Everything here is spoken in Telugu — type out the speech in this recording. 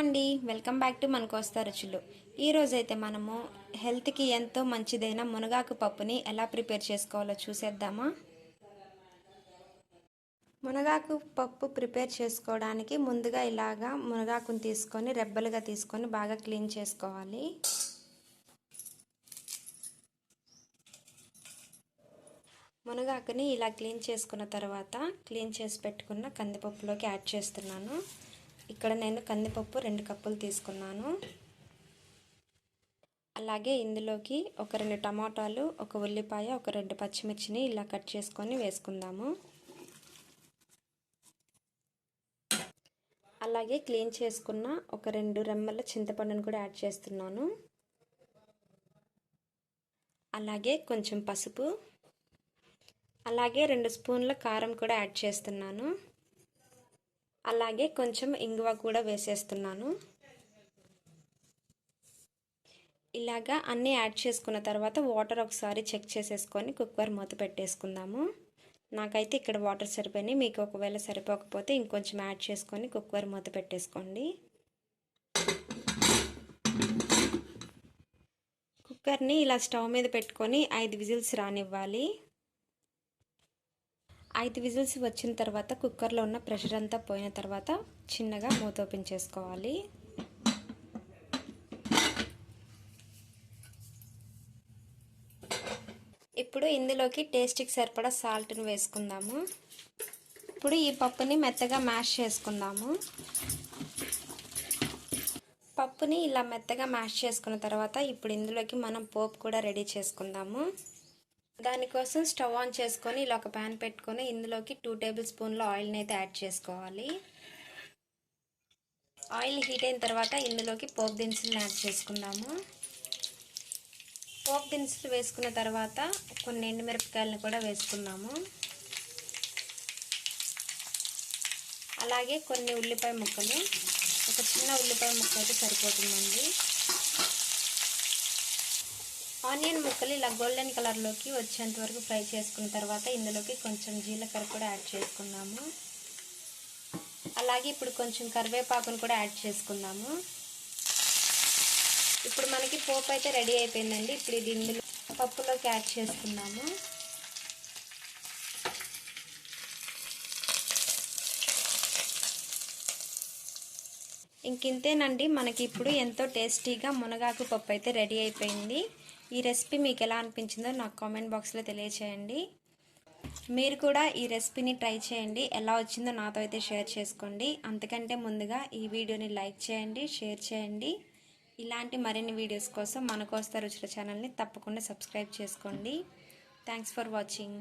అండి, వెల్కమ్ బ్యాక్ టు మన కోస్తా రుచులు. ఈరోజైతే మనము హెల్త్కి ఎంతో మంచిదైన మునగాకు పప్పుని ఎలా ప్రిపేర్ చేసుకోవాలో చూసేద్దామా. మునగాకు పప్పు ప్రిపేర్ చేసుకోవడానికి ముందుగా ఇలాగా మునగాకుని తీసుకొని రెబ్బలుగా తీసుకొని బాగా క్లీన్ చేసుకోవాలి. మునగాకుని ఇలా క్లీన్ చేసుకున్న తర్వాత క్లీన్ చేసి పెట్టుకున్న కందిపప్పులోకి యాడ్ చేస్తున్నాను. ఇక్కడ నేను కందిపప్పు 2 కప్పులు తీసుకున్నాను. అలాగే ఇందులోకి ఒక 2 టమాటాలు, ఒక ఉల్లిపాయ, ఒక 2 పచ్చిమిర్చిని ఇలా కట్ చేసుకొని వేసుకుందాము. అలాగే క్లీన్ చేసుకున్న ఒక 2 రెమ్మల చింతపండును కూడా యాడ్ చేస్తున్నాను. అలాగే కొంచెం పసుపు, అలాగే 2 స్పూన్ల కారం కూడా యాడ్ చేస్తున్నాను. అలాగే కొంచెం ఇంగువ కూడా వేసేస్తున్నాను. ఇలాగా అన్నీ యాడ్ చేసుకున్న తర్వాత వాటర్ ఒకసారి చెక్ చేసేసుకొని కుక్కర్ మూత పెట్టేసుకుందాము. నాకైతే ఇక్కడ వాటర్ సరిపోయినాయి. మీకు ఒకవేళ సరిపోకపోతే ఇంకొంచెం యాడ్ చేసుకొని కుక్కర్ మూత పెట్టేసుకోండి. కుక్కర్ని ఇలా స్టవ్ మీద పెట్టుకొని 5 విజిల్స్ రానివ్వాలి. 5 విజిల్స్ వచ్చిన తర్వాత కుక్కర్లో ఉన్న ప్రెషర్ అంతా పోయిన తర్వాత చిన్నగా మూత ఓపెన్ చేసుకోవాలి. ఇప్పుడు ఇందులోకి టేస్ట్కి సరిపడా సాల్ట్ని వేసుకుందాము. ఇప్పుడు ఈ పప్పుని మెత్తగా మ్యాష్ చేసుకుందాము. పప్పుని ఇలా మెత్తగా మ్యాష్ చేసుకున్న తర్వాత ఇప్పుడు ఇందులోకి మనం పోపు కూడా రెడీ చేసుకుందాము. దానికోసం స్టవ్ ఆన్ చేసుకొని ఇలా ఒక ప్యాన్ పెట్టుకొని ఇందులోకి 2 టేబుల్ స్పూన్ల ఆయిల్ని అయితే యాడ్ చేసుకోవాలి. ఆయిల్ హీట్ అయిన తర్వాత ఇందులోకి పోపు దినుసులను యాడ్ చేసుకుందాము. పోపు దినుసులు వేసుకున్న తర్వాత కొన్ని ఎండుమిరపకాయలను కూడా వేసుకుందాము. అలాగే కొన్ని ఉల్లిపాయ ముక్కలు, ఒక చిన్న ఉల్లిపాయ ముక్క అయితే సరిపోతుందండి. ఆనియన్ ముక్కలు ఇలా గోల్డెన్ కలర్లోకి వచ్చేంత వరకు ఫ్రై చేసుకున్న తర్వాత ఇందులోకి కొంచెం జీలకర్ర కూడా యాడ్ చేసుకుందాము. అలాగే ఇప్పుడు కొంచెం కరివేపాకును కూడా యాడ్ చేసుకుందాము. ఇప్పుడు మనకి పోపు అయితే రెడీ అయిపోయిందండి. ఇప్పుడు ఇది ఇందులో పప్పులోకి యాడ్ చేసుకుందాము. ఇంకింతేనండి, మనకి ఇప్పుడు ఎంతో టేస్టీగా మునగాకు పప్పు అయితే రెడీ అయిపోయింది. ఈ రెసిపీ మీకు ఎలా అనిపించిందో నాకు కామెంట్ బాక్స్లో తెలియచేయండి. మీరు కూడా ఈ రెసిపీని ట్రై చేయండి. ఎలా వచ్చిందో నాతో అయితే షేర్ చేసుకోండి. అంతకంటే ముందుగా ఈ వీడియోని లైక్ చేయండి, షేర్ చేయండి. ఇలాంటి మరిన్ని వీడియోస్ కోసం మన కోస్తా రుచుల ఛానల్ని తప్పకుండా సబ్స్క్రైబ్ చేసుకోండి. Thanks for watching.